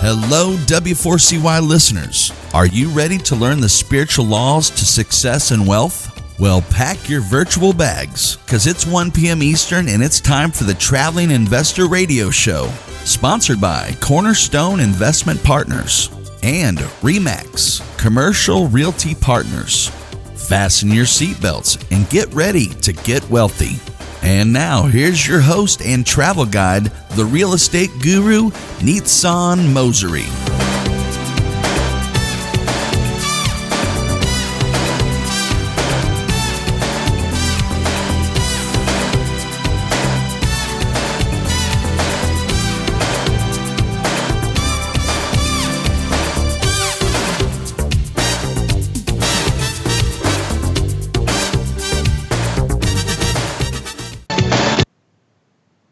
Hello, W4CY listeners. Are you ready to learn the spiritual laws to success and wealth? Well, pack your virtual bags, because it's 1 p.m. Eastern and it's time for the Traveling Investor Radio Show, sponsored by Cornerstone Investment Partners and RE/MAX Commercial Realty Partners. Fasten your seatbelts and get ready to get wealthy. And now, here's your host and travel guide, the real estate guru, Nitsan Mosery.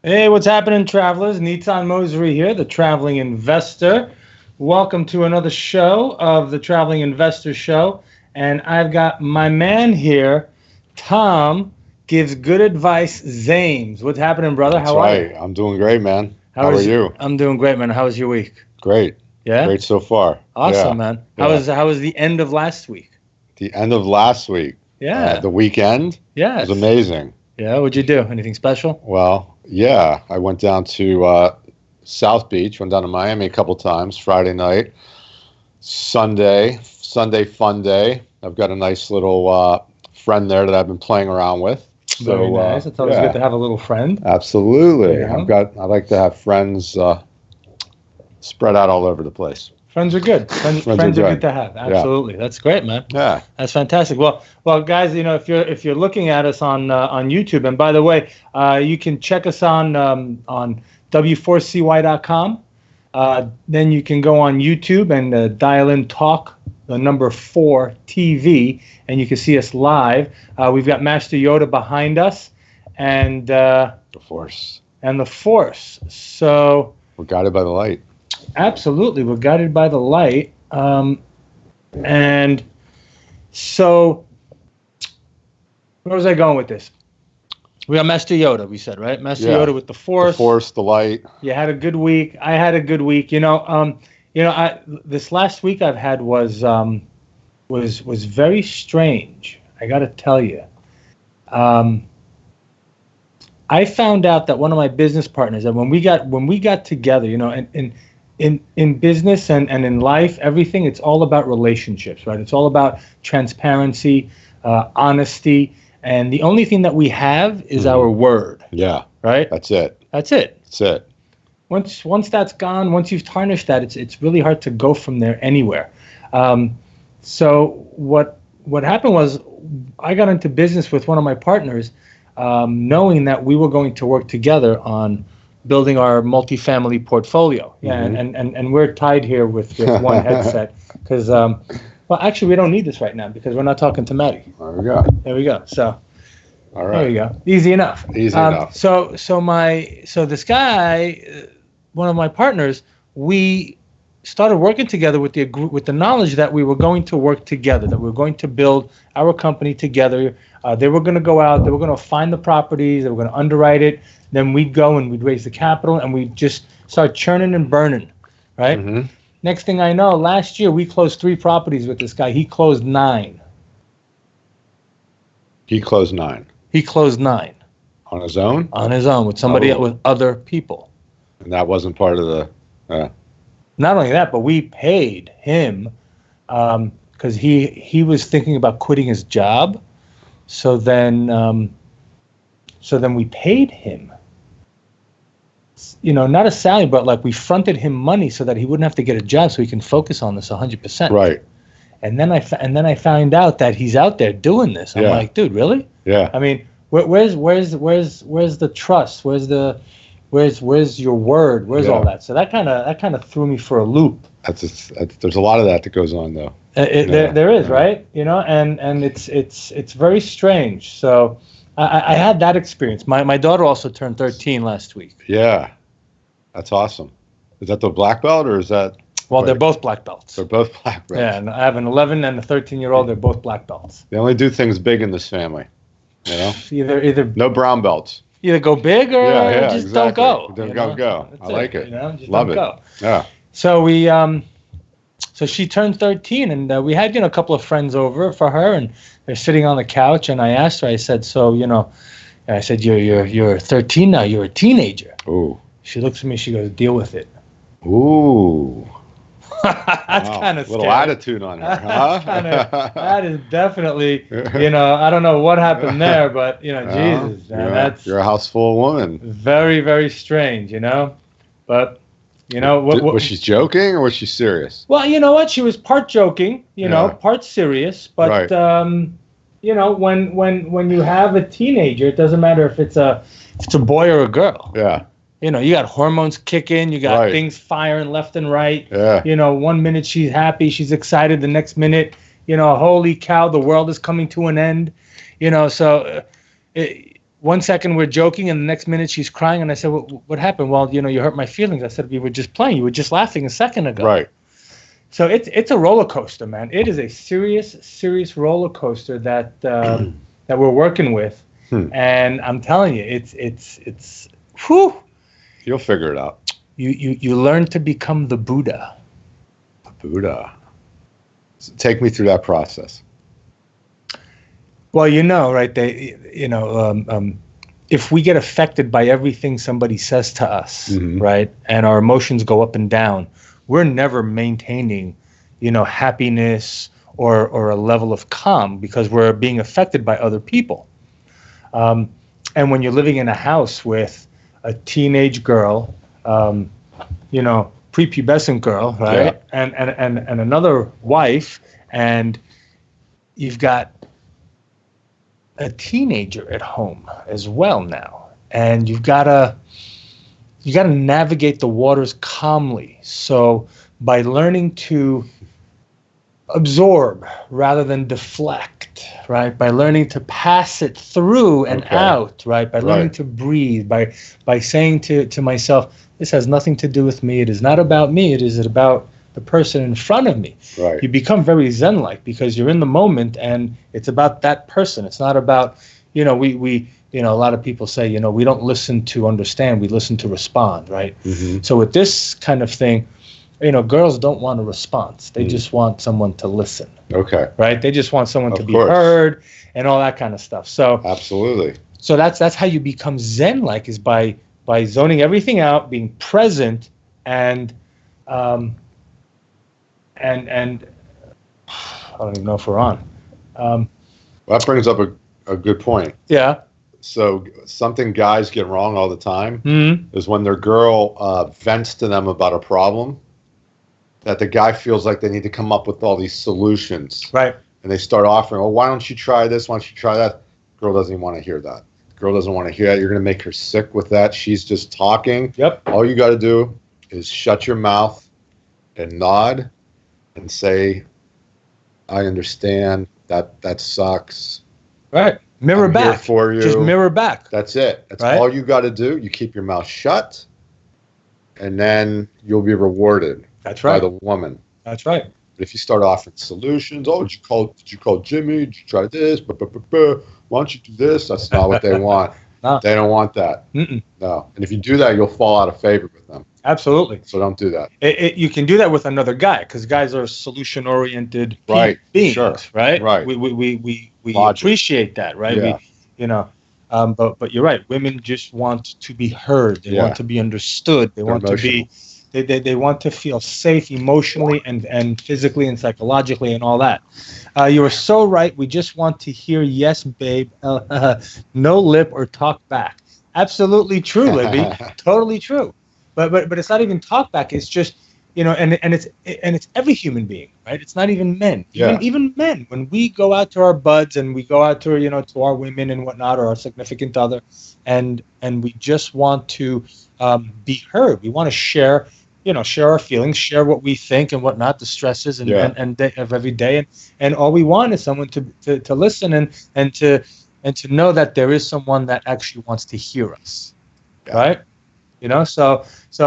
Hey, what's happening, travelers? Nitsan Mosery here, the Traveling Investor. Welcome to another show of the Traveling Investor Show. And I've got my man here, Tom Gives Good Advice Zames. What's happening, brother? That's How are right. you? I'm doing great, man. How are you? I'm doing great, man. How was your week? Great. Yeah? Great so far. Awesome, Yeah. man. Yeah. How was the end of last week? The end of last week. Yeah. The weekend Yeah. was amazing. Yeah, what'd you do? Anything special? Well, yeah. I went down to South Beach, went down to Miami a couple times, Friday night. Sunday fun day. I've got a nice little friend there that I've been playing around with. Very nice. It's always good to have a little friend. Absolutely. Yeah. I like to have friends spread out all over the place. Friends are good. Friends are good to have. Absolutely. Yeah. That's great, man. Yeah. That's fantastic. Well, guys, if you're looking at us on YouTube, and by the way, you can check us on W4CY.com. Then you can go on YouTube and dial in Talk, the number 4 TV, and you can see us live. We've got Master Yoda behind us, and The Force. And the Force. So We're guided by the light. absolutely, we're guided by the light. And so, where was I going with this? We got Master Yoda, we said, right? Master Yoda with the Force. The Force, the light. You had a good week. I had a good week. This last week I've had was very strange. I got to tell you. I found out that one of my business partners, and when we got together, in business and in life, everything, it's all about relationships, right? It's all about transparency, honesty, and the only thing that we have is our word. Yeah. Right? That's it. That's it. That's it. Once that's gone, once you've tarnished that, it's really hard to go from there anywhere. So what happened was I got into business with one of my partners, knowing that we were going to work together on building our multifamily portfolio. Yeah, and we're tied here with one headset because, well, actually, we don't need this right now because we're not talking to Maddie. There we go. There we go. So, All right. there you go. Easy enough. Easy enough. So this guy, one of my partners, we started working together with the knowledge that we were going to work together, that we were going to build our company together. They were going to go out, they were going to find the properties, they were going to underwrite it. Then we'd go and we'd raise the capital and we'd just start churning and burning, right? Mm-hmm. Next thing I know, last year we closed 3 properties with this guy. He closed 9. He closed 9. He closed 9 On his own? on his own with somebody with other people. And that wasn't part of the... Not only that, but we paid him because he was thinking about quitting his job. So then we paid him. Not a salary, but like we fronted him money so that he wouldn't have to get a job, so he can focus on this 100%. Right. And then I found out that he's out there doing this. I'm like, dude, really? Yeah. I mean, where's the trust? Where's your word? Where's all that? So that kind of threw me for a loop. There's a lot of that goes on, though. There is, right? And it's very strange. So I had that experience. My daughter also turned 13 last week. Yeah. That's awesome. Is that the black belt or is that... Well, they're both black belts. They're both black belts. Yeah, and I have an 11 and a 13-year-old. They're both black belts. They only do things big in this family, Either No brown belts. Either go big or just exactly. don't go. Don't go. That's I like it. Just Love don't it. go. Yeah. So so she turned 13, and we had a couple of friends over for her, and they're sitting on the couch, and I asked her, I said, so I said, you're 13 now, you're a teenager. Ooh. She looks at me, she goes, deal with it. Ooh. That's kind of little attitude on her, huh? That is definitely, I don't know what happened there, but Jesus, man, you're a house full of women. Very, very strange, But was she joking or was she serious? Well, you know what? She was part joking, part serious. But when you have a teenager, it doesn't matter if it's a boy or a girl. Yeah. You got hormones kicking, you got things firing left and right. Yeah. 1 minute she's happy, she's excited. The next minute, holy cow, the world is coming to an end. So 1 second we're joking, and the next minute she's crying. And I said, what happened? Well, you hurt my feelings. I said, we were just playing. You were just laughing a second ago. Right. So it's a roller coaster, man. It is a serious roller coaster that that we're working with. And I'm telling you, it's whew. You'll figure it out. You learn to become the Buddha. The Buddha. So take me through that process. Well, right? If we get affected by everything somebody says to us, right, and our emotions go up and down, we're never maintaining, happiness or a level of calm because we're being affected by other people. And when you're living in a house with a teenage girl, prepubescent girl, right, and another wife, and you've got a teenager at home as well now, and you got to navigate the waters calmly. So by learning to absorb rather than deflect, right? By learning to pass it through and out, right? By learning to breathe, by saying to myself, this has nothing to do with me. It is not about me. It is about the person in front of me. Right. You become very Zen-like because you're in the moment and it's about that person. It's not about, we a lot of people say, we don't listen to understand, we listen to respond, right? So with this kind of thing, girls don't want a response. They just want someone to listen. Okay. Right? They just want someone to be heard and all that kind of stuff. So absolutely. So that's how you become Zen-like, is by zoning everything out, being present, and I don't even know if we're on. That brings up a good point. Yeah. So something guys get wrong all the time Mm-hmm. is when their girl vents to them about a problem, that the guy feels like they need to come up with all these solutions. Right. And they start offering, oh, why don't you try this? Why don't you try that? Girl doesn't even want to hear that. Girl doesn't want to hear that. You're going to make her sick with that. She's just talking. Yep. All you got to do is shut your mouth and nod and say, I understand. That sucks. Right. Mirror I'm back. here for you. Just mirror back. That's it. That's right? all you got to do. You keep your mouth shut, and then you'll be rewarded. That's right. By the woman. That's right. But if you start offering solutions, oh, did you call Jimmy? Did you try this? Why don't you do this? That's not what they want. No. They don't want that. Mm-mm. No. And if you do that, you'll fall out of favor with them. Absolutely. So don't do that. You can do that with another guy, because guys are solution-oriented beings, Sure. right? Right. We appreciate that, right? Yeah. But you're right. Women just want to be heard. They want to be understood. They want to be. They want to feel safe emotionally and physically and psychologically and all that. You are so right. We just want to hear yes, babe, no lip or talk back. Absolutely true, Libby. Totally true. But it's not even talk back. It's just, and it's every human being, right? It's not even men. Even men. When we go out to our buds and we go out to to our women and whatnot, or our significant other, and we just want to be heard. We want to share our feelings, share what we think and whatnot, the stresses and of every day, and all we want is someone to listen and to know that there is someone that actually wants to hear us, right? So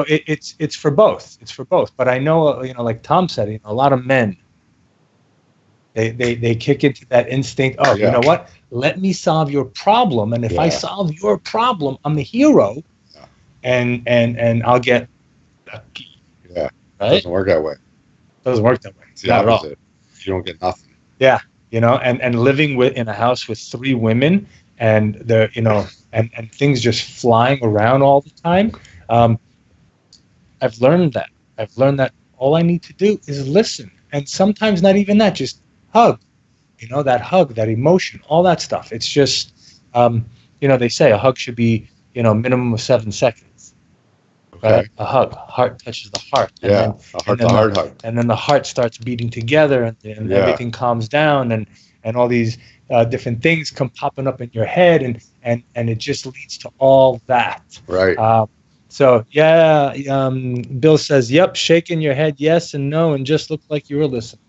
it's for both. It's for both. But I know, like Tom said, a lot of men, they kick into that instinct. Oh, you know what? Let me solve your problem, and if I solve your problem, I'm the hero, and I'll get lucky. Yeah. right? Doesn't work that way. Doesn't work that way. It's the Not at all. opposite. You don't get nothing. Yeah, and living in a house with 3 women, and and things just flying around all the time. I've learned that. All I need to do is listen, and sometimes not even that, just hug. That hug, that emotion, all that stuff. It's just, they say a hug should be, minimum of 7 seconds. Okay. Right? A hug, heart touches the heart. And a heart-to-heart hug. And then the heart starts beating together, and everything calms down, and all these different things come popping up in your head, and it just leads to all that. Right. So Bill says, "Yep, shaking your head yes and no, and just look like you were listening."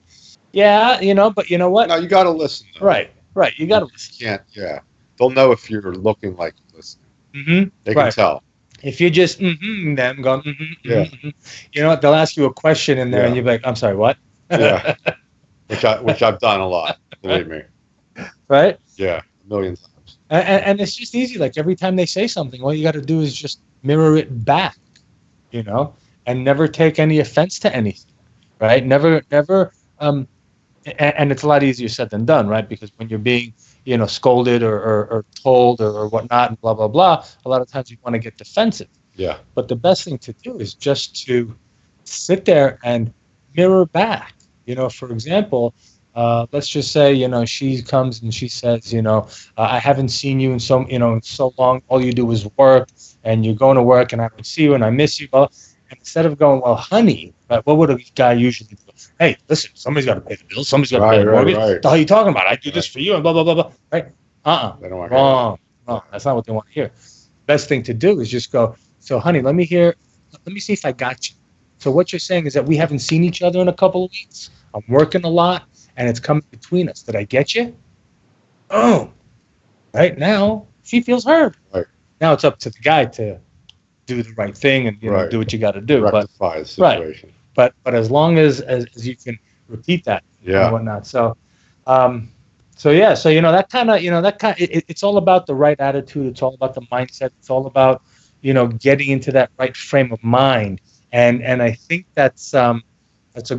Yeah, but you know what? No, you got to listen. Though. Right. You got to listen. You can't. Yeah. They'll know if you're looking like you're listening. Mm-hmm. They can tell. If you're just them going, you know what? They'll ask you a question in there, and you're like, "I'm sorry, what?" Yeah. Which I've done a lot. Believe me. Right. Yeah, a million times. And it's just easy. Like every time they say something, all you got to do is just mirror it back, and never take any offense to anything, right? Never. And it's a lot easier said than done, right? Because when you're being, scolded or told or whatnot and blah, blah, blah, a lot of times you want to get defensive. Yeah. But the best thing to do is just to sit there and mirror back. For example, let's just say, she comes and she says, I haven't seen you in so long. All you do is work, and you're going to work, and I don't see you, and I miss you. And instead of going, well, honey, right, what would a guy usually do? Hey, listen, somebody's got to pay the bills. Somebody's got to pay the mortgage. Right. What the hell are you talking about? I do this for you and blah, blah, blah, blah. Right? They don't want Wrong. No, that's not what they want to hear. Best thing to do is just go, so, honey, let me see if I got you. So what you're saying is that we haven't seen each other in a couple of weeks. I'm working a lot, and it's coming between us. Did I get you? Oh, right now, she feels heard. Right. Now it's up to the guy to do the right thing and do what you got to do. Rectify the situation. But as long as you can repeat that and whatnot. So that kind of it's all about the right attitude. It's all about the mindset. It's all about getting into that right frame of mind. And I think that's a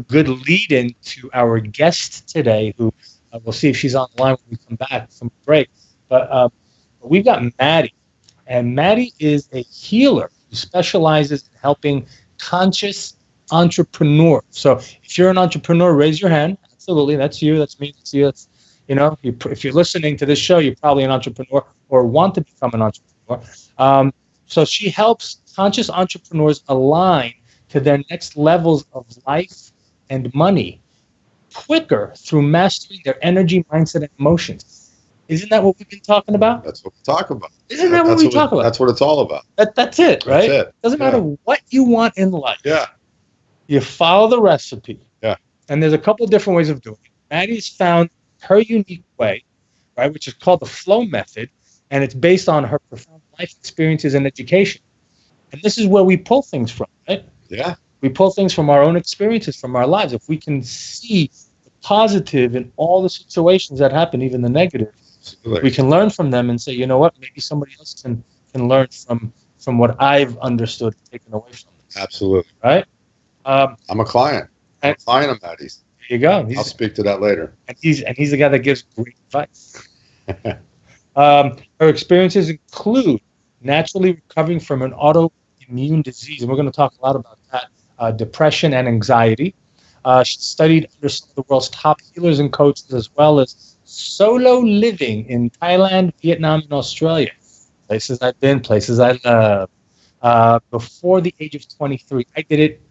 good lead in to our guest today, who we'll see if she's on the line when we come back from break. But we've got Maddie, and Maddie is a healer who specializes in helping conscious entrepreneurs. So if you're an entrepreneur, raise your hand. Absolutely, that's you. That's me. That's you. That's if you're listening to this show, you're probably an entrepreneur or want to become an entrepreneur. So she helps conscious entrepreneurs align to their next levels of life and money quicker through mastering their energy, mindset, and emotions. Isn't that what we've been talking about? That's what we talk about. Isn't that what we talk about? That's what it's all about. That's it, right? That's it. Doesn't matter what you want in life. Yeah. You follow the recipe. Yeah. And there's a couple of different ways of doing it. Maddie's found her unique way, right, which is called the flow method, and it's based on her profound life experiences and education. And this is where we pull things from, right? Yeah. We pull things from our own experiences, from our lives. If we can see the positive in all the situations that happen, even the negative, Absolutely. We can learn from them and say, you know what, maybe somebody else can learn from what I've understood and taken away from them. Absolutely. Right? I'm a client. I'm a client of Maddie's. There you go. I'll speak to that later. And he's the guy that gives great advice. Her experiences include naturally recovering from an autoimmune disease, and we're going to talk a lot about that, depression and anxiety. She studied under some of the world's top healers and coaches, as well as solo living in Thailand, Vietnam, and Australia. Places I've been, places I love. Before the age of 23, I did it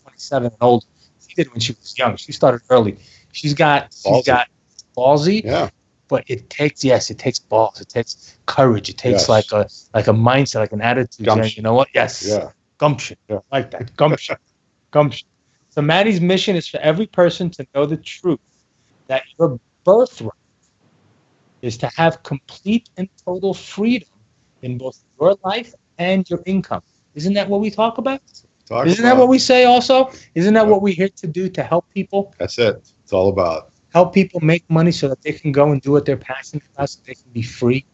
27 and older. She did it when she was young. She started early. She's got ballsy. Yeah. But it takes balls. It takes courage. It takes like a mindset, like an attitude. Saying, you know what? Yes. Yeah. Gumption. Yeah. Like that. Gumption. Gumption. So Maddie's mission is for every person to know the truth that your birthright is to have complete and total freedom in both your life and your income. Isn't that what we talk about? Isn't that what we say also? Isn't that what we're here to do, to help people? That's it. It's all about. Help people make money so that they can go and do what they're passionate about, so they can be free.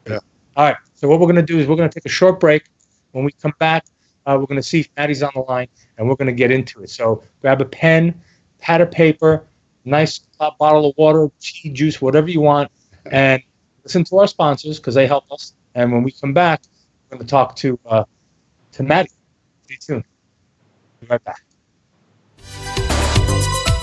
Yeah. All right. So what we're going to do is we're going to take a short break. When we come back, We're going to see if Maddie's on the line, and we're going to get into it. So grab a pen, pad of paper, nice bottle of water, tea, juice, whatever you want, and listen to our sponsors because they help us. And when we come back, we're going to talk to Maddie. Stay tuned. Be right back.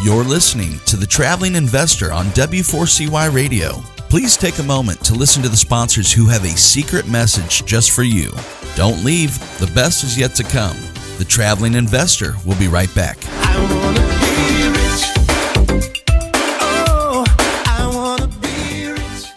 You're listening to The Traveling Investor on W4CY Radio. Please take a moment to listen to the sponsors who have a secret message just for you. Don't leave. The best is yet to come. The Traveling Investor will be right back. I wanna be rich. Oh, I wanna be rich.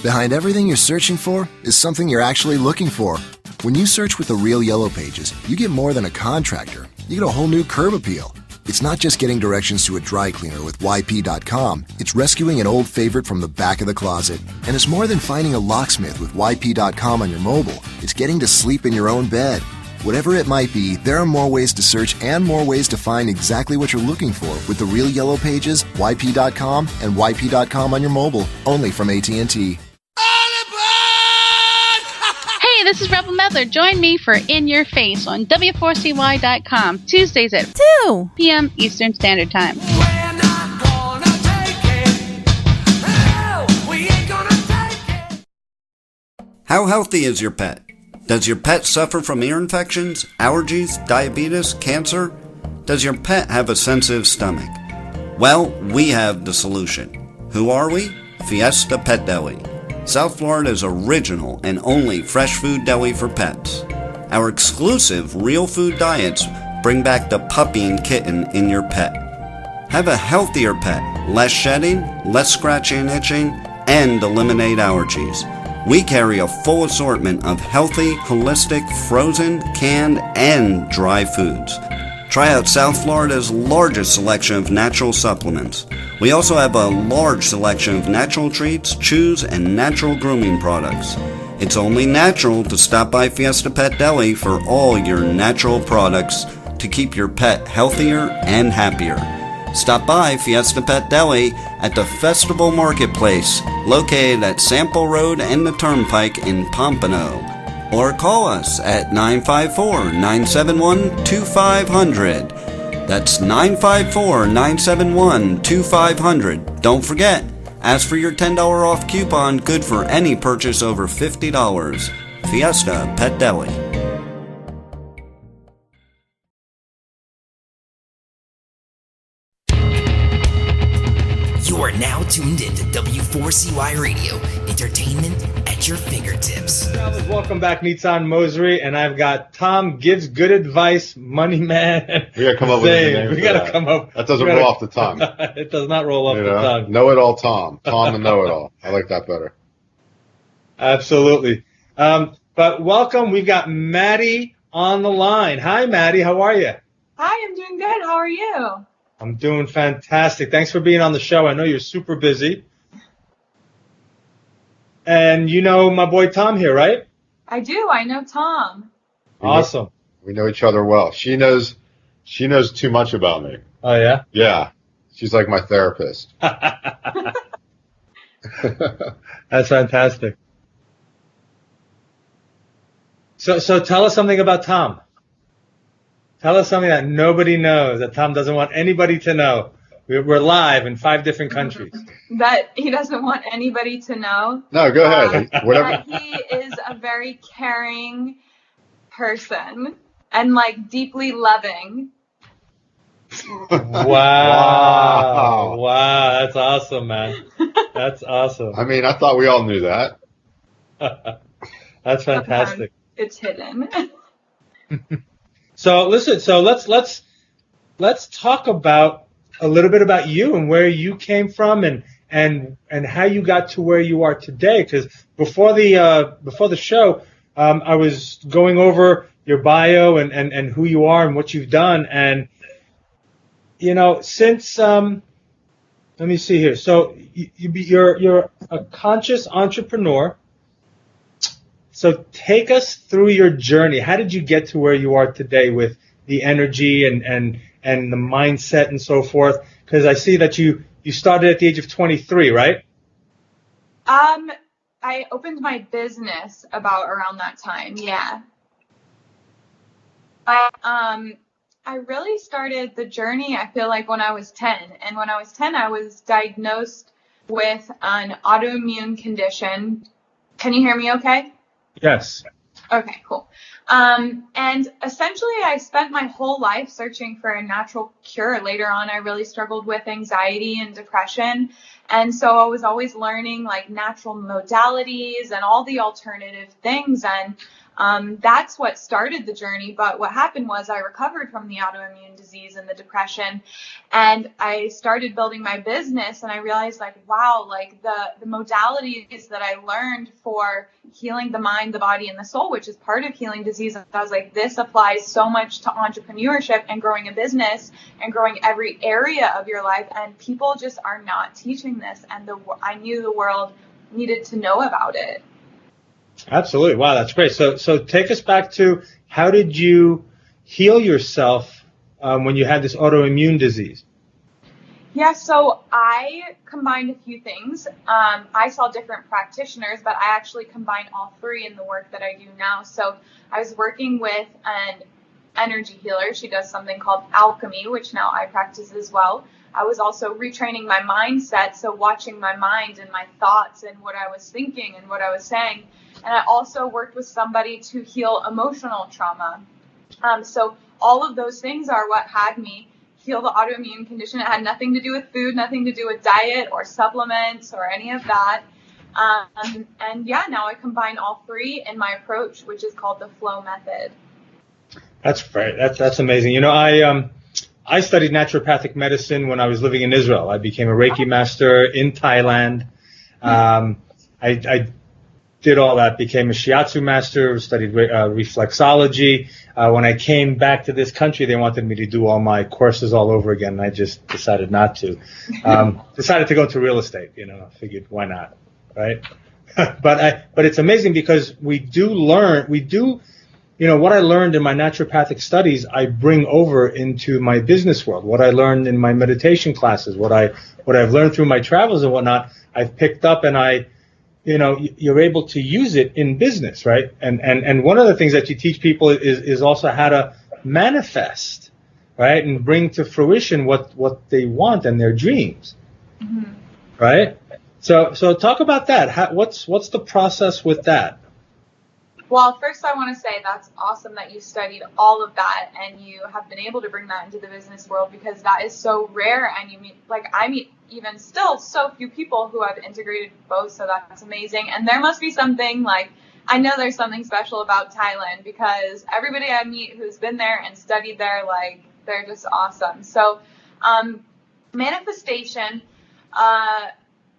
Behind everything you're searching for is something you're actually looking for. When you search with the Real Yellow Pages, you get more than a contractor. You get a whole new curb appeal. It's not just getting directions to a dry cleaner with YP.com. It's rescuing an old favorite from the back of the closet. And it's more than finding a locksmith with YP.com on your mobile. It's getting to sleep in your own bed. Whatever it might be, there are more ways to search and more ways to find exactly what you're looking for with the Real Yellow Pages, YP.com, and YP.com on your mobile, only from AT&T. Hey, this is Rebel Medler. Join me for In Your Face on W4CY.com, Tuesdays at 2 p.m. Eastern Standard Time. We're not gonna take it. No, we ain't gonna take it. How healthy is your pet? Does your pet suffer from ear infections, allergies, diabetes, cancer? Does your pet have a sensitive stomach? Well, we have the solution. Who are we? Fiesta Pet Deli. South Florida's original and only fresh food deli for pets. Our exclusive real food diets bring back the puppy and kitten in your pet. Have a healthier pet, less shedding, less scratching and itching, and eliminate allergies. We carry a full assortment of healthy, holistic, frozen, canned, and dry foods. Try out South Florida's largest selection of natural supplements. We also have a large selection of natural treats, chews, and natural grooming products. It's only natural to stop by Fiesta Pet Deli for all your natural products to keep your pet healthier and happier. Stop by Fiesta Pet Deli at the Festival Marketplace, located at Sample Road and the Turnpike in Pompano. Or call us at 954-971-2500. That's 954-971-2500. Don't forget, ask for your $10 off coupon good for any purchase over $50. Fiesta Pet Deli. You are now tuned into W4CY Radio, entertainment at your fingertips. Welcome back, Nitzan Mosery, and I've got Tom Gives Good Advice, Money Man. We gotta come up with a name. We gotta come up. That doesn't roll off the tongue. It does not roll off the tongue. Know-it-all Tom. Tom the know-it-all. I like that better. Absolutely. But welcome. We've got Maddie on the line. Hi, Maddie. How are you? Hi, I'm doing good. How are you? I'm doing fantastic. Thanks for being on the show. I know you're super busy. And you know my boy Tom here, right? I do. I know Tom. Awesome. We know each other well. She knows too much about me. Oh, yeah? Yeah. She's like my therapist. That's fantastic. So tell us something about Tom. Tell us something that nobody knows, that Tom doesn't want anybody to know. We're live in 5 different countries. That he doesn't want anybody to know. No, go ahead. Whatever. That he is a very caring person and like deeply loving. Wow. Wow. That's awesome, man. That's awesome. I mean, I thought we all knew that. That's fantastic. It's hidden. So listen, let's talk about a little bit about you and where you came from and how you got to where you are today. Because before the show, I was going over your bio and who you are and what you've done. And you know, since let me see here. So you're a conscious entrepreneur. So take us through your journey. How did you get to where you are today with the energy and the mindset and so forth? Because I see that you started at the age of 23, right? I opened my business about around that time, yeah. I really started the journey, I feel like, when I was 10. And when I was 10, I was diagnosed with an autoimmune condition. Can you hear me okay? Yes. Okay, cool. And essentially, I spent my whole life searching for a natural cure. Later on, I really struggled with anxiety and depression. And so I was always learning like natural modalities and all the alternative things. And that's what started the journey. But what happened was I recovered from the autoimmune disease and the depression, and I started building my business, and I realized like, wow, like the modalities that I learned for healing the mind, the body, and the soul, which is part of healing disease. I was like, this applies so much to entrepreneurship and growing a business and growing every area of your life. And people just are not teaching this. And I knew the world needed to know about it. Absolutely. Wow, that's great. So take us back to, how did you heal yourself when you had this autoimmune disease? Yeah, so I combined a few things. I saw different practitioners, but I actually combine all three in the work that I do now. So I was working with an energy healer. She does something called alchemy, which now I practice as well. I was also retraining my mindset, so watching my mind and my thoughts and what I was thinking and what I was saying. And I also worked with somebody to heal emotional trauma. So all of those things are what had me heal the autoimmune condition. It had nothing to do with food, nothing to do with diet or supplements or any of that. And yeah, now I combine all three in my approach, which is called the flow method. That's great. That's amazing. You know, I studied naturopathic medicine when I was living in Israel. I became a Reiki master in Thailand. I did all that, became a shiatsu master, studied reflexology. When I came back to this country, they wanted me to do all my courses all over again, and I just decided not to. Decided to go into real estate, you know, I figured, why not, right? But it's amazing because we do, you know, what I learned in my naturopathic studies, I bring over into my business world. What I learned in my meditation classes, what I've learned through my travels and whatnot, I've picked up, and you know, you're able to use it in business, right? And one of the things that you teach people is also how to manifest, right? And bring to fruition what they want and their dreams, right? So talk about that. What's the process with that? Well, first I want to say that's awesome that you studied all of that and you have been able to bring that into the business world, because that is so rare. And I meet even still so few people who have integrated both. So that's amazing. And there must be something I know there's something special about Thailand, because everybody I meet who's been there and studied there, they're just awesome. So, manifestation,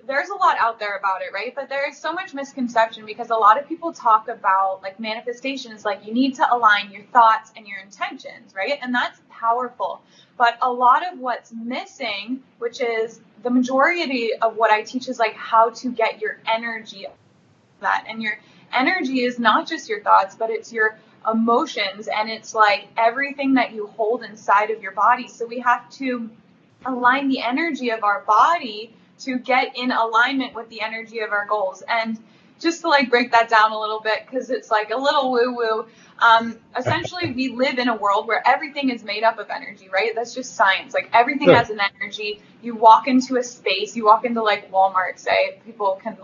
there's a lot out there about it, right? But there's so much misconception, because a lot of people talk about manifestation is you need to align your thoughts and your intentions, right? And that's powerful. But a lot of what's missing, which is the majority of what I teach, is how to get your energy that. And your energy is not just your thoughts, but it's your emotions, and it's everything that you hold inside of your body. So we have to align the energy of our body to get in alignment with the energy of our goals. And just to break that down a little bit, because it's a little woo-woo, essentially we live in a world where everything is made up of energy, right? That's just science. Everything has an energy. You walk into a space, you walk into Walmart, say, people can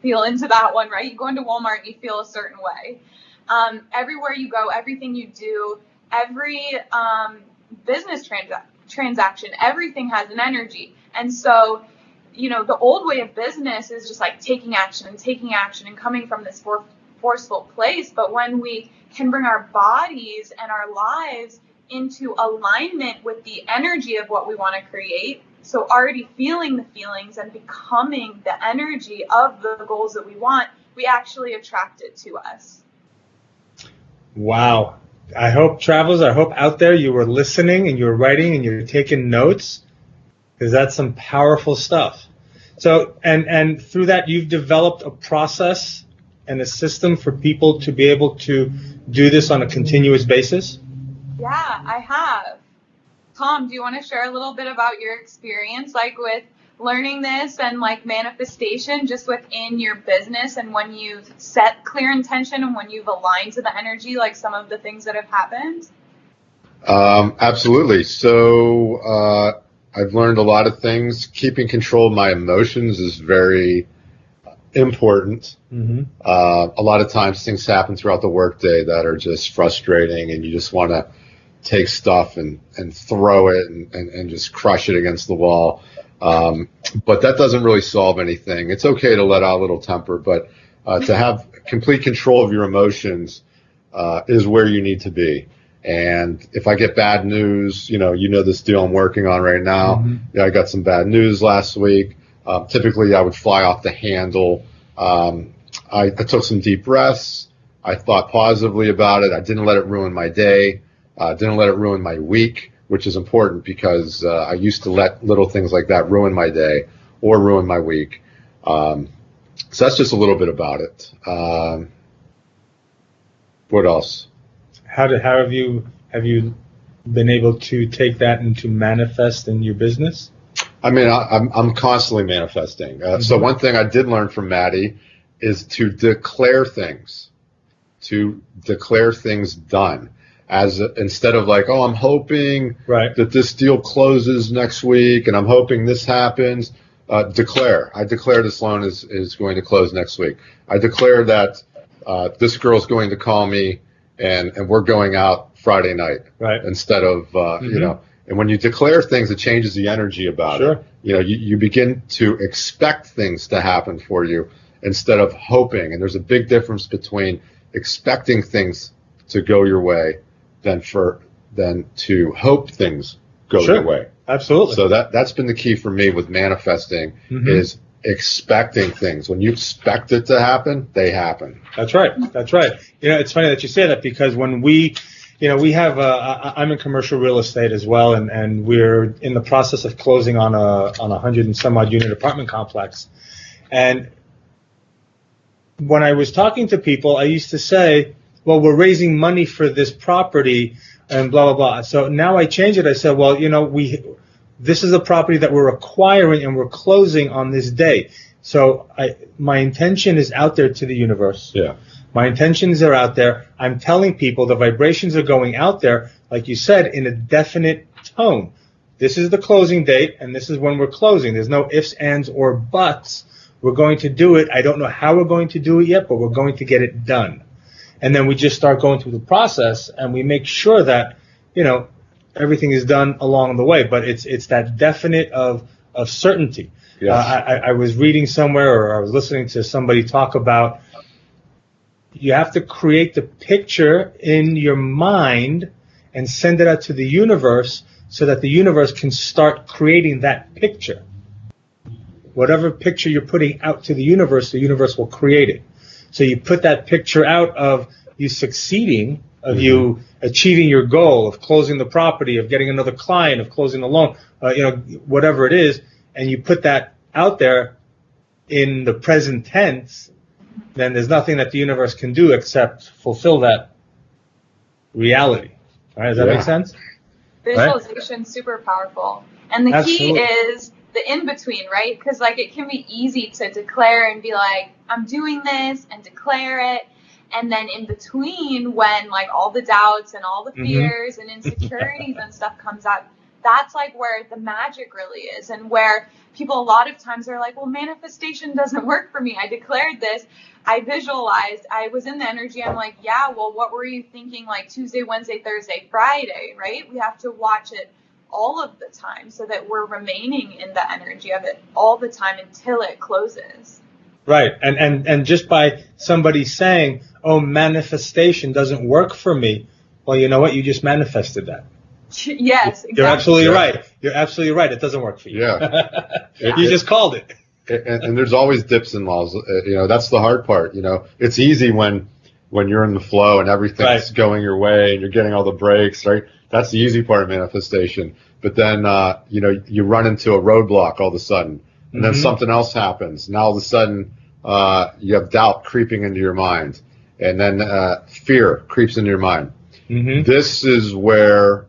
feel into that one, right? You go into Walmart, you feel a certain way. Everywhere you go, everything you do, every business transaction, everything has an energy. And so, the old way of business is just taking action and coming from this forceful place. But when we can bring our bodies and our lives into alignment with the energy of what we want to create, so already feeling the feelings and becoming the energy of the goals that we want, we actually attract it to us. Wow. I hope, travelers, out there you were listening and you're writing and you're taking notes, because that's some powerful stuff. So, and through that, you've developed a process and a system for people to be able to do this on a continuous basis? Yeah, I have. Tom, do you want to share a little bit about your experience, with learning this and manifestation just within your business, and when you've set clear intention and when you've aligned to the energy, some of the things that have happened? Absolutely. So I've learned a lot of things. Keeping control of my emotions is very important. A lot of times things happen throughout the workday that are just frustrating, and you just want to take stuff and throw it and just crush it against the wall. But that doesn't really solve anything. It's okay to let out a little temper, but to have complete control of your emotions is where you need to be. And if I get bad news, you know this deal I'm working on right now. I got some bad news last week. Typically, I would fly off the handle. I took some deep breaths. I thought positively about it. I didn't let it ruin my day. Didn't let it ruin my week, which is important because I used to let little things like that ruin my day or ruin my week. So that's just a little bit about it. What else? How have you been able to take that and to manifest in your business? I mean, I'm constantly manifesting. So one thing I did learn from Maddie is to declare things done. Instead of like, oh, I'm hoping that this deal closes next week and I'm hoping this happens. Declare. I declare this loan is going to close next week. I declare that this girl's going to call me and we're going out Friday night. Right. Instead of, and when you declare things, it changes the energy about it. You begin to expect things to happen for you instead of hoping. And there's a big difference between expecting things to go your way than to hope things go your way. Absolutely. So that's been the key for me with manifesting is expecting things. When you expect it to happen, they happen. That's right. It's funny that you say that because when we have I'm in commercial real estate as well, and we're in the process of closing on a 100 and some odd unit apartment complex. And when I was talking to people, I used to say, well, we're raising money for this property and blah, blah, blah. So now I changed it. I said, well, this is a property that we're acquiring and we're closing on this day. So my intention is out there to the universe. Yeah. My intentions are out there. I'm telling people the vibrations are going out there, like you said, in a definite tone. This is the closing date, and this is when we're closing. There's no ifs, ands, or buts. We're going to do it. I don't know how we're going to do it yet, but we're going to get it done. And then we just start going through the process, and we make sure that, everything is done along the way. But it's that definite of certainty. Yes. I was reading somewhere, or I was listening to somebody talk about you have to create the picture in your mind and send it out to the universe so that the universe can start creating that picture. Whatever picture you're putting out to the universe will create it. So you put that picture out of you succeeding, of you achieving your goal, of closing the property, of getting another client, of closing the loan, whatever it is, and you put that out there in the present tense, then there's nothing that the universe can do except fulfill that reality. All right, does that make sense? Visualization is super powerful. And the key is the in-between, right? Because it can be easy to declare and be like, I'm doing this, and declare it. And then in between, when all the doubts and all the fears and insecurities and stuff comes up, that's where the magic really is, and where people a lot of times are like, well, manifestation doesn't work for me. I declared this. I visualized. I was in the energy. I'm like, yeah, well, what were you thinking Tuesday, Wednesday, Thursday, Friday, right? We have to watch it all of the time so that we're remaining in the energy of it all the time until it closes. Right. And just by somebody saying, oh, manifestation doesn't work for me, well, you know what? You just manifested that. Yes, exactly. You're absolutely right. You're absolutely right. It doesn't work for you. Yeah. You just called it. And there's always dips and laws. That's the hard part. It's easy when you're in the flow and everything's going your way and you're getting all the breaks, right? That's the easy part of manifestation. But then, you run into a roadblock all of a sudden, and then something else happens. Now all of a sudden, you have doubt creeping into your mind, and then fear creeps into your mind. This is where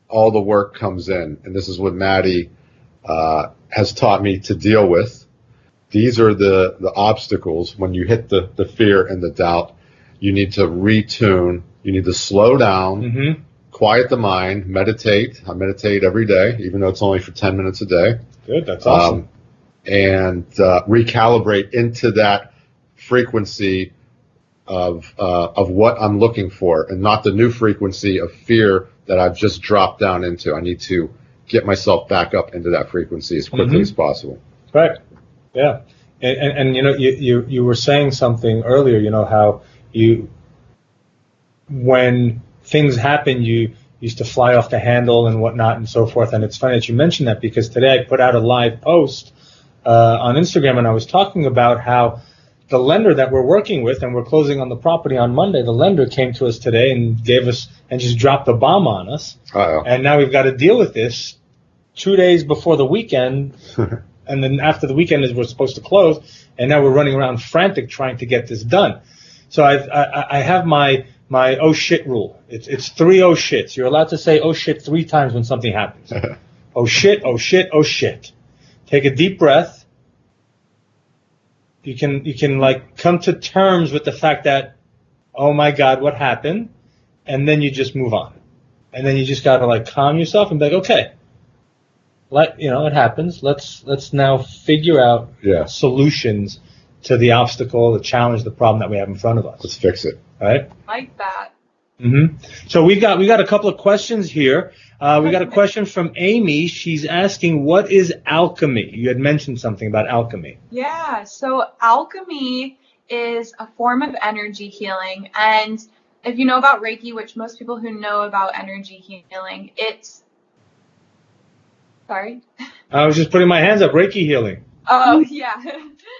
all the work comes in, and this is what Maddie has taught me to deal with. These are the obstacles. When you hit the fear and the doubt, you need to retune. You need to slow down, quiet the mind, meditate. I meditate every day, even though it's only for 10 minutes a day. Good, that's awesome. And recalibrate into that frequency of what I'm looking for, and not the new frequency of fear that I've just dropped down into. I need to get myself back up into that frequency as quickly as possible. Right. Yeah. And you know, you were saying something earlier, you know, how when things happen, you used to fly off the handle and whatnot and so forth. And it's funny that you mentioned that, because today I put out a live post on Instagram, and I was talking about how the lender that we're working with, and we're closing on the property on Monday, the lender came to us today and gave us, and just dropped a bomb on us. Uh-oh. And now we've got to deal with this 2 days before the weekend. And then after the weekend is we're supposed to close, and now we're running around frantic trying to get this done. So I have my oh shit rule. It's 3 oh shits. You're allowed to say oh shit 3 times when something happens. Oh shit, oh shit, oh shit. Take a deep breath. You can like come to terms with the fact that, oh my God, what happened? And then you just move on. And then you just gotta like calm yourself and be like, okay. It happens. Let's now figure out solutions to the obstacle, the challenge, the problem that we have in front of us. Let's fix it. Right? Like that. Mm-hmm. So we got a couple of questions here. We got a question from Amy. She's asking, what is alchemy? You had mentioned something about alchemy. Yeah, so alchemy is a form of energy healing. And if you know about Reiki, which most people who know about energy healing, Sorry? I was just putting my hands up. Reiki healing. Oh, yeah.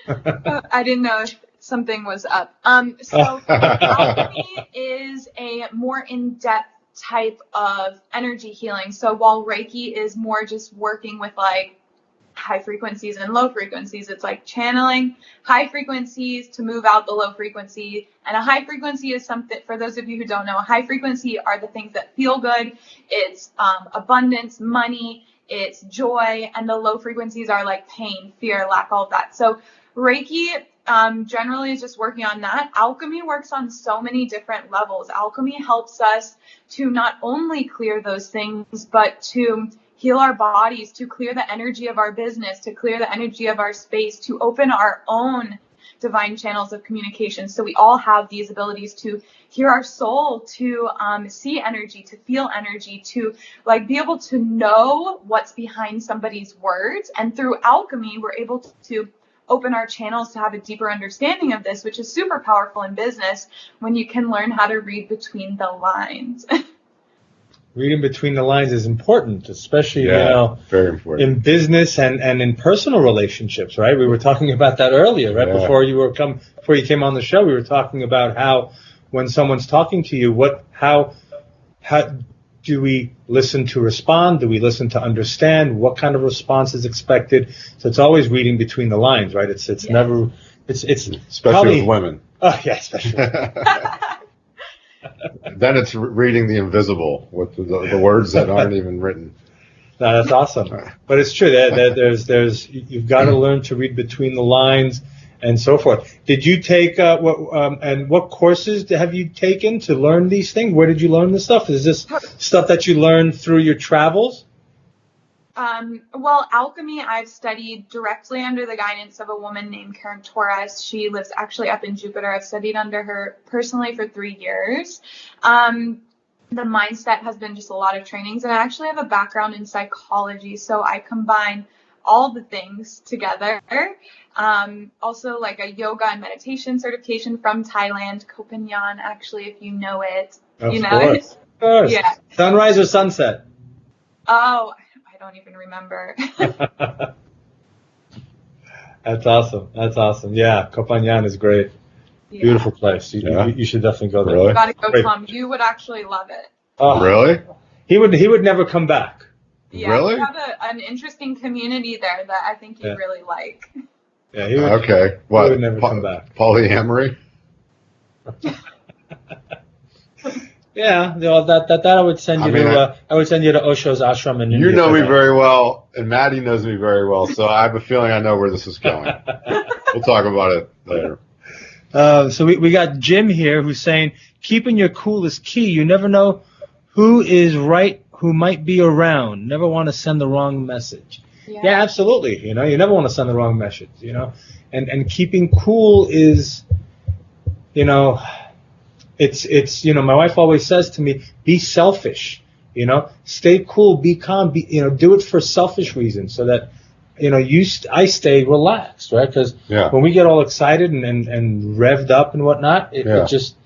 I didn't know if something was up. So alchemy is a more in-depth type of energy healing. So while Reiki is more just working with like high frequencies and low frequencies, it's like channeling high frequencies to move out the low frequency. And a high frequency is something, for those of you who don't know, a high frequency are the things that feel good. It's abundance, money, it's joy, and the low frequencies are like pain, fear, lack, all of that. So Reiki generally is just working on that. Alchemy works on so many different levels. Alchemy helps us to not only clear those things, but to heal our bodies, to clear the energy of our business, to clear the energy of our space, to open our own divine channels of communication. So we all have these abilities to hear our soul, to see energy, to feel energy, to like be able to know what's behind somebody's words. And through alchemy, we're able to open our channels to have a deeper understanding of this, which is super powerful in business when you can learn how to read between the lines. Reading between the lines is important, especially very important in business and in personal relationships, right? We were talking about that earlier, right? Before you came on the show, we were talking about how when someone's talking to you, how do we listen to respond? Do we listen to understand? What kind of response is expected? So it's always reading between the lines, right? It's never especially probably, with women. Oh yeah, especially. Then it's reading the invisible with the words that aren't even written. No, that's awesome. But it's true that there's you've got to learn to read between the lines and so forth. Did you take what courses have you taken to learn these things? Where did you learn this stuff? Is this stuff that you learned through your travels? Well, alchemy I've studied directly under the guidance of a woman named Karen Torres. She lives actually up in Jupiter. I've studied under her personally for 3 years. The mindset has been just a lot of trainings, and I actually have a background in psychology, so I combine all the things together. Also like a yoga and meditation certification from Thailand, Koh Phangan, actually, if you know it. Of course. Yeah. Sunrise or sunset? Oh, I don't even remember. That's awesome. Yeah, Koh Phangan is great. Yeah. Beautiful place. You should definitely go there. Really? You gotta go, Tom. You would actually love it. Really? He would never come back. Yeah, really? We have an interesting community there that I think you'd really like. Yeah, he would. Okay. What? He would never come back. Polyamory? Yeah, that I would send you to. I would send you to Osho's ashram in India. You know me very well, and Maddie knows me very well, so I have a feeling I know where this is going. We'll talk about it later. So we got Jim here who's saying keeping your cool is key. You never know who is right, who might be around. Never want to send the wrong message. Yeah, absolutely. You never want to send the wrong message, and keeping cool is, it's, my wife always says to me, be selfish, stay cool, be calm, do it for selfish reasons so that, I stay relaxed, right? Because when we get all excited and revved up and whatnot, it just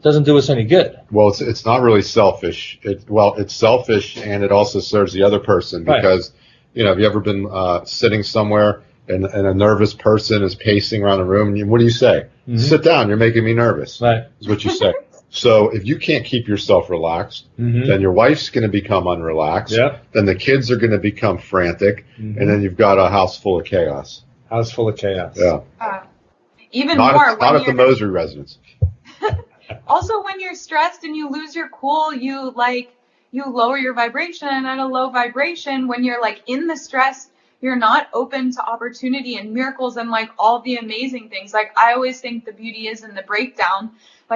doesn't do us any good. Well, it's not really selfish. It's selfish, and it also serves the other person because, have you ever been sitting somewhere and a nervous person is pacing around the room, and what do you say? Mm-hmm. Sit down. You're making me nervous. Right. Is what you say. So if you can't keep yourself relaxed, then your wife's going to become unrelaxed. Yeah. Then the kids are going to become frantic, and then you've got a house full of chaos. House full of chaos. Yeah. Even not more. Not at the Moseley residence. Also, when you're stressed and you lose your cool, you lower your vibration, and at a low vibration, when you're in the stress, you're not open to opportunity and miracles and all the amazing things. I always think the beauty is in the breakdown.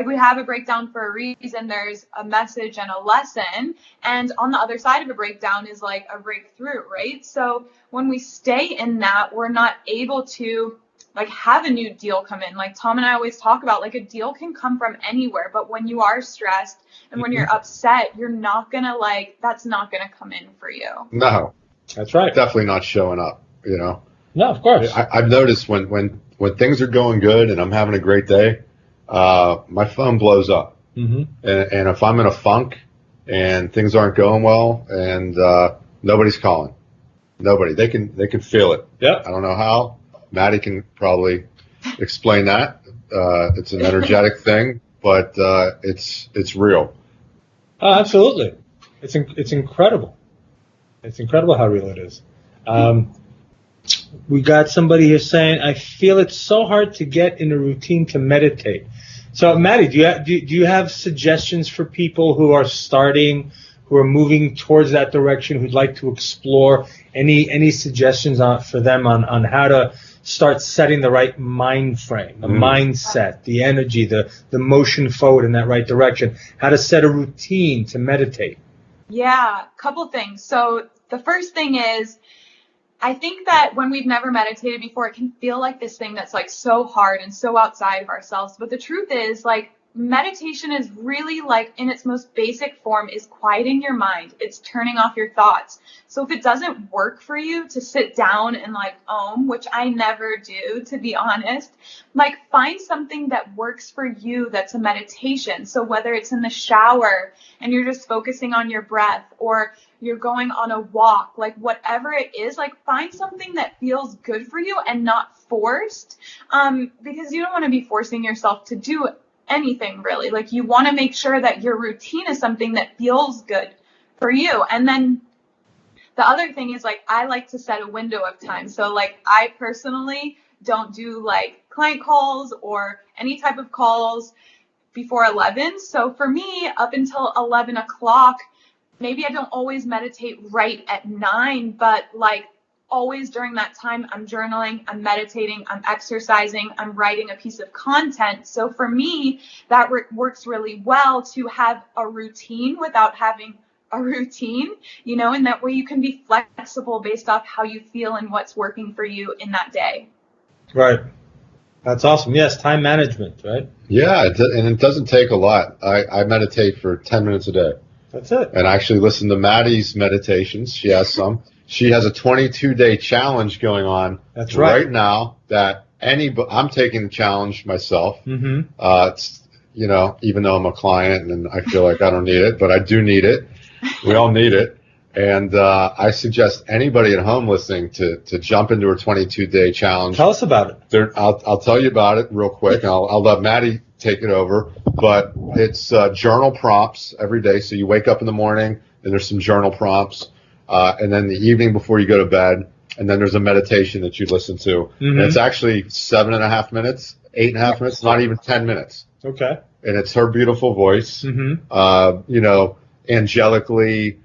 We have a breakdown for a reason. There's a message and a lesson, and on the other side of a breakdown is a breakthrough, right? So when we stay in that, we're not able to have a new deal come in. Tom and I always talk about, a deal can come from anywhere, but when you are stressed and when you're upset, you're not gonna that's not gonna come in for you. No, that's right. Definitely not showing up. No, of course. I've noticed when things are going good and I'm having a great day, my phone blows up. And if I'm in a funk and things aren't going well and nobody's calling, they can feel it. Yeah. I don't know how. Maddie can probably explain that. It's an energetic thing, but it's real. Oh, absolutely. It's incredible. It's incredible how real it is. We got somebody here saying, I feel it's so hard to get in a routine to meditate. So, Maddie, do you have suggestions for people who are starting, who are moving towards that direction, who'd like to explore? Any suggestions for them on how to start setting the right mind frame, the mindset, the energy, the motion forward in that right direction, how to set a routine to meditate? Yeah, couple things. So the first thing is, I think that when we've never meditated before, it can feel like this thing that's so hard and so outside of ourselves. But the truth is, meditation is really in its most basic form is quieting your mind. It's turning off your thoughts. So if it doesn't work for you to sit down and which I never do, to be honest, find something that works for you that's a meditation. So whether it's in the shower and you're just focusing on your breath, or you're going on a walk, whatever it is, find something that feels good for you and not forced, because you don't want to be forcing yourself to do anything really. You want to make sure that your routine is something that feels good for you. And then the other thing is I like to set a window of time. So I personally don't do client calls or any type of calls before 11. So for me, up until 11 o'clock, maybe I don't always meditate right at 9, but always during that time, I'm journaling, I'm meditating, I'm exercising, I'm writing a piece of content. So for me, that works really well to have a routine without having a routine, and that way you can be flexible based off how you feel and what's working for you in that day. Right. That's awesome. Yes, time management, right? Yeah, and it doesn't take a lot. I meditate for 10 minutes a day. That's it. And I actually listen to Maddie's meditations. She has some. She has a 22-day challenge going on right now that I'm taking the challenge myself. It's, even though I'm a client and I feel like I don't need it, but I do need it. We all need it. And I suggest anybody at home listening to jump into a 22-day challenge. Tell us about it. I'll tell you about it real quick, and I'll let Maddie take it over. But it's journal prompts every day. So you wake up in the morning, and there's some journal prompts. And then the evening before you go to bed, and then there's a meditation that you listen to. And it's actually 7.5 minutes, 8.5 minutes, not even 10 minutes. Okay. And it's her beautiful voice, angelically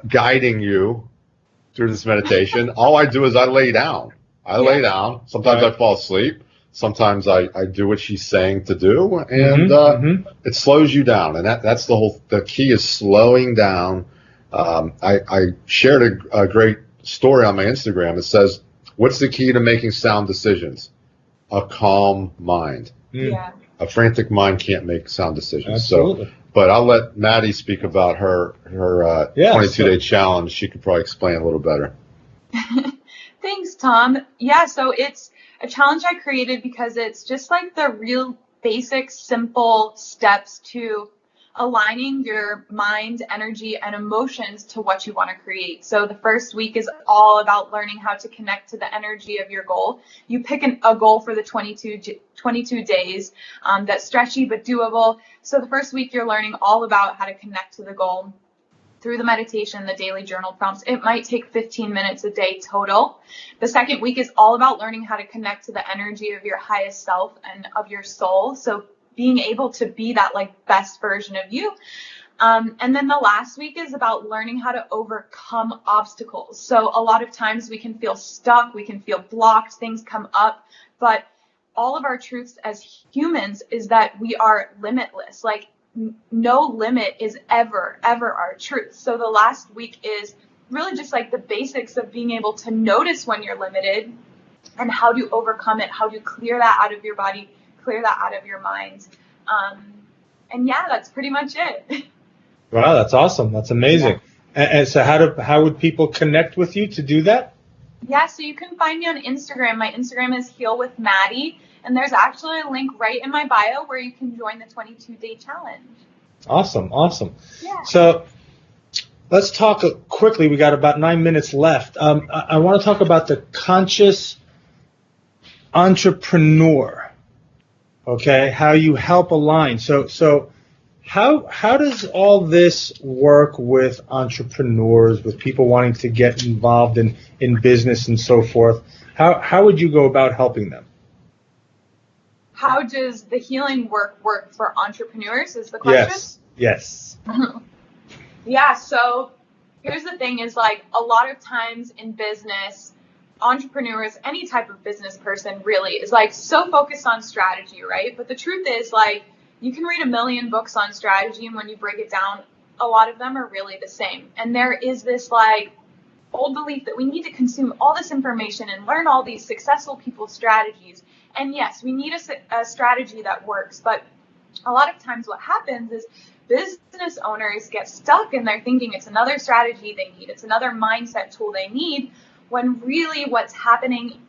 guiding you through this meditation. All I do is I lay down. Sometimes I fall asleep. sometimes I do what she's saying to do, and it slows you down. And that's the key is slowing down. I shared a great story on my Instagram. It says, what's the key to making sound decisions? A calm mind. Yeah. A frantic mind can't make sound decisions. Absolutely. So, but I'll let Maddie speak about her 22-day challenge. She could probably explain a little better. Thanks, Tom. Yeah, so it's a challenge I created because it's just like the real basic, simple steps to aligning your mind, energy, and emotions to what you want to create. So the first week is all about learning how to connect to the energy of your goal. You pick a goal for the 22 days that's stretchy but doable. So the first week you're learning all about how to connect to the goal through the meditation, the daily journal prompts. It might take 15 minutes a day total. The second week is all about learning how to connect to the energy of your highest self and of your soul. So being able to be that like best version of you. And then the last week is about learning how to overcome obstacles. So a lot of times we can feel stuck, we can feel blocked, things come up, but all of our truths as humans is that we are limitless. Like no limit is ever our truth. So the last week is really just like the basics of being able to notice when you're limited and how to overcome it, how to clear that out of your body, clear that out of your mind. And yeah, that's pretty much it. Wow, that's awesome. That's amazing. Yeah. And so how would people connect with you to do that? Yeah, so you can find me on Instagram. My Instagram is Heal with Maddie, and there's actually a link right in my bio where you can join the 22-day challenge. Awesome. Yeah. So let's talk quickly. We got about 9 minutes left. I want to talk about the conscious entrepreneur. Okay, how you help align. So how does all this work with entrepreneurs, with people wanting to get involved in business and so forth? How would you go about helping them? How does the healing work for entrepreneurs is the question? Yes. Yeah, so here's the thing is like a lot of times in business, entrepreneurs, any type of business person really is like so focused on strategy, right? But the truth is like you can read a million books on strategy, and when you break it down, a lot of them are really the same. And there is this like old belief that we need to consume all this information and learn all these successful people's strategies. And yes, we need a strategy that works, but a lot of times what happens is business owners get stuck and they're thinking it's another strategy they need, it's another mindset tool they need, when really what's happening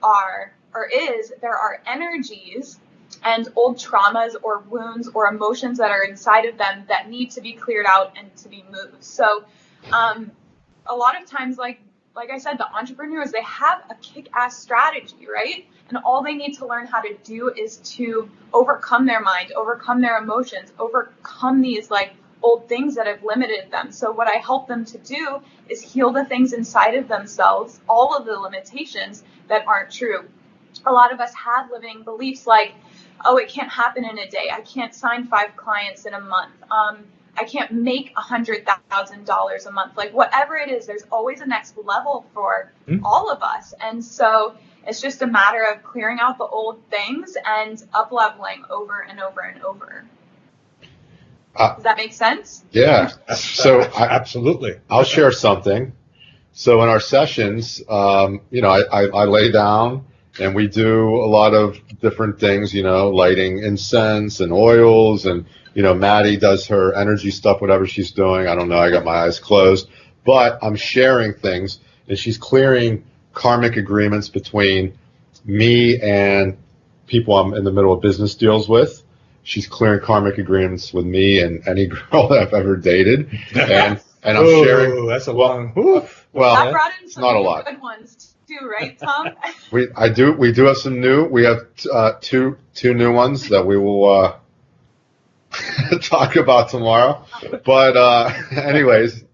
there are energies and old traumas or wounds or emotions that are inside of them that need to be cleared out and to be moved. So a lot of times, like I said, the entrepreneurs, they have a kick-ass strategy, right? And all they need to learn how to do is to overcome their mind, overcome their emotions, overcome these like old things that have limited them. So what I help them to do is heal the things inside of themselves, all of the limitations that aren't true. A lot of us have limiting beliefs like, oh, it can't happen in a day. I can't sign 5 clients in a month. I can't make $100,000 a month. Like whatever it is, there's always a next level for all of us. And so it's just a matter of clearing out the old things and up-leveling over and over and over. Does that make sense? Yeah. So absolutely. I'll share something. So in our sessions, I lay down and we do a lot of different things, lighting incense and oils, and, Maddie does her energy stuff, whatever she's doing. I don't know. I got my eyes closed, but I'm sharing things, and she's clearing karmic agreements between me and people I'm in the middle of business deals with. She's clearing karmic agreements with me and any girl that I've ever dated, and I'm sharing. That's a long. Well, that brought in some not a lot. Good ones too, right, Tom? We do have some new. We have two new ones that we will talk about tomorrow. But anyways,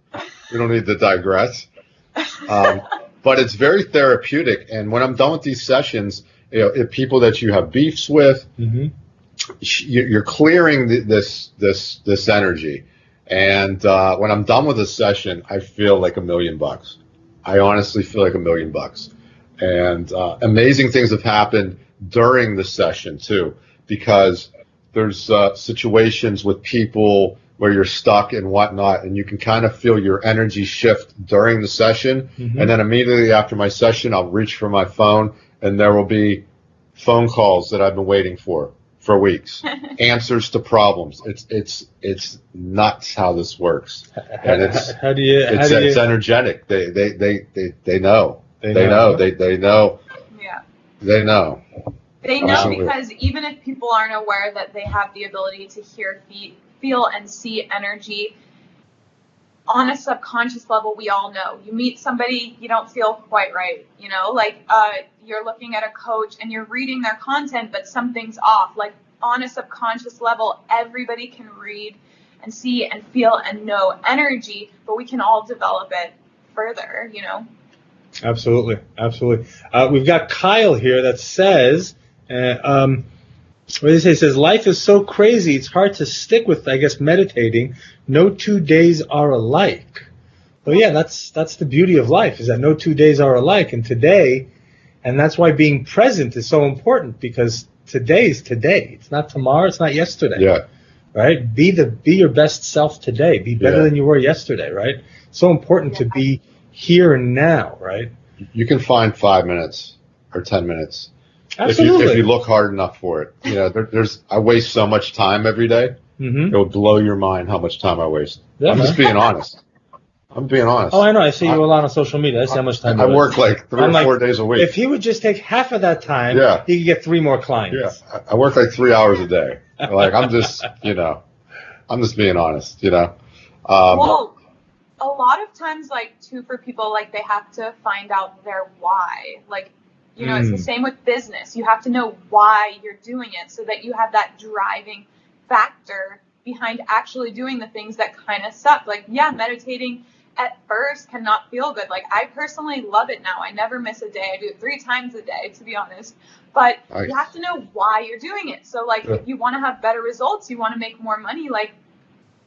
we don't need to digress. But it's very therapeutic, and when I'm done with these sessions, if people that you have beefs with, you're clearing this energy, and when I'm done with a session, I feel like $1 million. I honestly feel like $1 million, and amazing things have happened during the session too, because there's situations with people where you're stuck and whatnot, and you can kind of feel your energy shift during the session. And then immediately after my session, I'll reach for my phone, and there will be phone calls that I've been waiting for weeks, answers to problems. It's nuts how this works, and it's energetic. They know. They know. They know. Yeah. They know. They know because even if people aren't aware that they have the ability to hear, feel, and see energy, on a subconscious level, we all know. You meet somebody, you don't feel quite right, like you're looking at a coach and you're reading their content, but something's off. Like on a subconscious level, everybody can read and see and feel and know energy, but we can all develop it further, Absolutely. We've got Kyle here that says, he says, life is so crazy, it's hard to stick with, I guess, meditating. No 2 days are alike. Well, yeah, that's the beauty of life, is that no 2 days are alike. And that's why being present is so important, because today is today. It's not tomorrow. It's not yesterday. Yeah. Right? Be your best self today. Be better than you were yesterday, right? So important to be here and now, right? You can find 5 minutes or 10 minutes. Absolutely. If you look hard enough for it. I waste so much time every day. It will blow your mind how much time I waste. Yeah, I'm just being honest. I'm being honest. Oh, I know. I see you a lot on social media. I see how much time I work like 3 or 4 days a week. If he would just take half of that time, he could get 3 more clients. Yeah, I work like 3 hours a day. Like I'm just, I'm just being honest. Well, a lot of times, too, for people, they have to find out their why. It's the same with business. You have to know why you're doing it so that you have that driving factor behind actually doing the things that kind of suck. Meditating at first cannot feel good. I personally love it now. I never miss a day. I do it 3 times a day, to be honest. But you have to know why you're doing it. So, if you want to have better results, you want to make more money,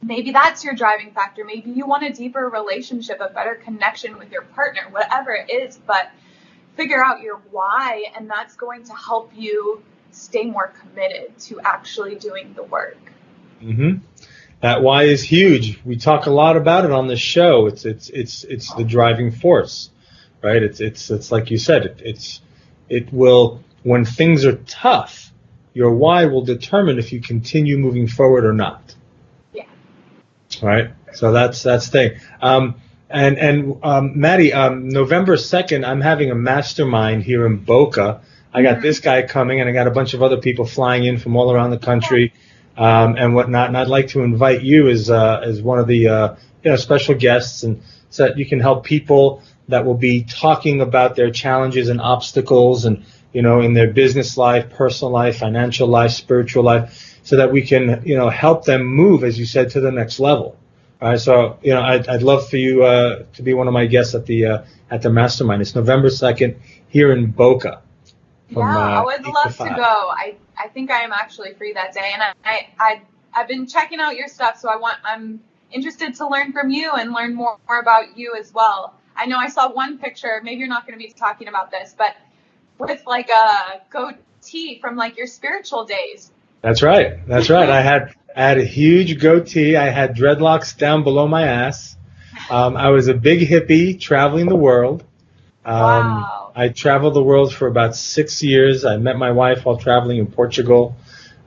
maybe that's your driving factor. Maybe you want a deeper relationship, a better connection with your partner, whatever it is. But figure out your why, and that's going to help you stay more committed to actually doing the work. That why is huge. We talk a lot about it on this show. It's the driving force, right? It's like you said. It will, when things are tough, your why will determine if you continue moving forward or not. Yeah. Right. So that's the thing. Maddie, November 2nd, I'm having a mastermind here in Boca. I got this guy coming, and I got a bunch of other people flying in from all around the country, and whatnot. And I'd like to invite you as one of the special guests, and so that you can help people that will be talking about their challenges and obstacles, and in their business life, personal life, financial life, spiritual life, so that we can help them move, as you said, to the next level. All right, so I'd love for you to be one of my guests at the mastermind. It's November 2nd here in Boca. I would love to go. I think I am actually free that day, and I've been checking out your stuff, so I'm interested to learn from you and learn more about you as well. I know I saw one picture. Maybe you're not going to be talking about this, but with a goatee from your spiritual days. That's right. I had a huge goatee. I had dreadlocks down below my ass. I was a big hippie traveling the world. Wow. I traveled the world for about 6 years. I met my wife while traveling in Portugal,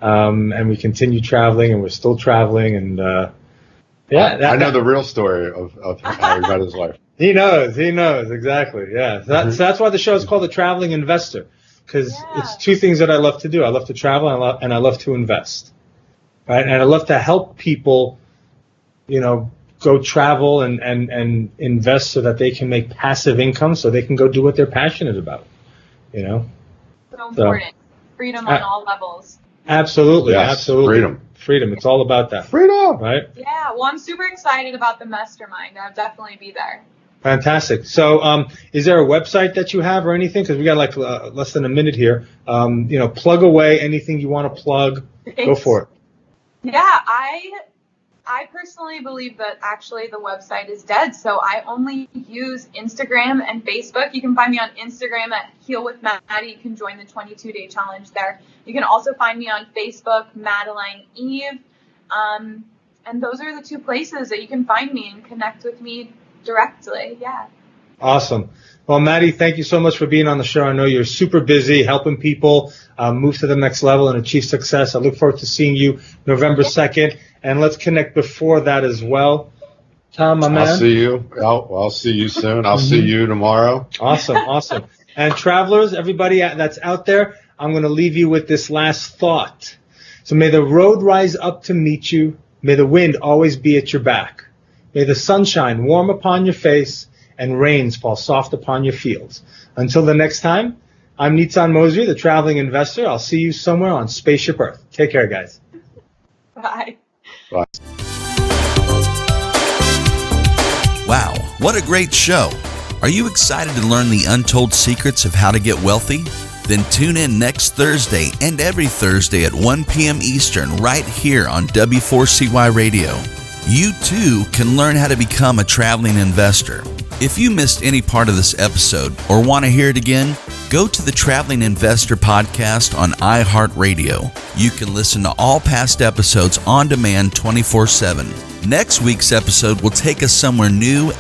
and we continued traveling, and we're still traveling. And I know the real story of how he met his wife. He knows exactly. Yeah, so that's why the show is called The Traveling Investor, because it's 2 things that I love to do. I love to travel, and I love to invest. Right, and I love to help people, go travel and invest so that they can make passive income, so they can go do what they're passionate about. So important. Freedom on all levels. Absolutely, yes, absolutely. Freedom. It's all about that. Freedom. Right? Yeah. Well, I'm super excited about the mastermind. I'll definitely be there. Fantastic. So, is there a website that you have or anything? Because we got less than a minute here. Plug away anything you want to plug. Go for it. Yeah, I personally believe that actually the website is dead, so I only use Instagram and Facebook. You can find me on Instagram at Heal with Maddie. You can join the 22-day challenge there. You can also find me on Facebook, Madeline Eve. And those are the two places that you can find me and connect with me directly. Yeah. Awesome. Well, Maddie, thank you so much for being on the show. I know you're super busy helping people move to the next level and achieve success. I look forward to seeing you November 2nd. And let's connect before that as well. Tom, my man. I'll see you. I'll see you soon. I'll see you tomorrow. Awesome. And travelers, everybody that's out there, I'm going to leave you with this last thought. So may the road rise up to meet you. May the wind always be at your back. May the sunshine warm upon your face and rains fall soft upon your fields. Until the next time, I'm Nitzan Moser, the traveling investor. I'll see you somewhere on Spaceship Earth. Take care, guys. Bye. Bye. Wow, what a great show. Are you excited to learn the untold secrets of how to get wealthy? Then tune in next Thursday and every Thursday at 1 p.m. Eastern right here on W4CY Radio. You too can learn how to become a traveling investor. If you missed any part of this episode or want to hear it again, go to the Traveling Investor Podcast on iHeartRadio. You can listen to all past episodes on demand 24/7. Next week's episode will take us somewhere new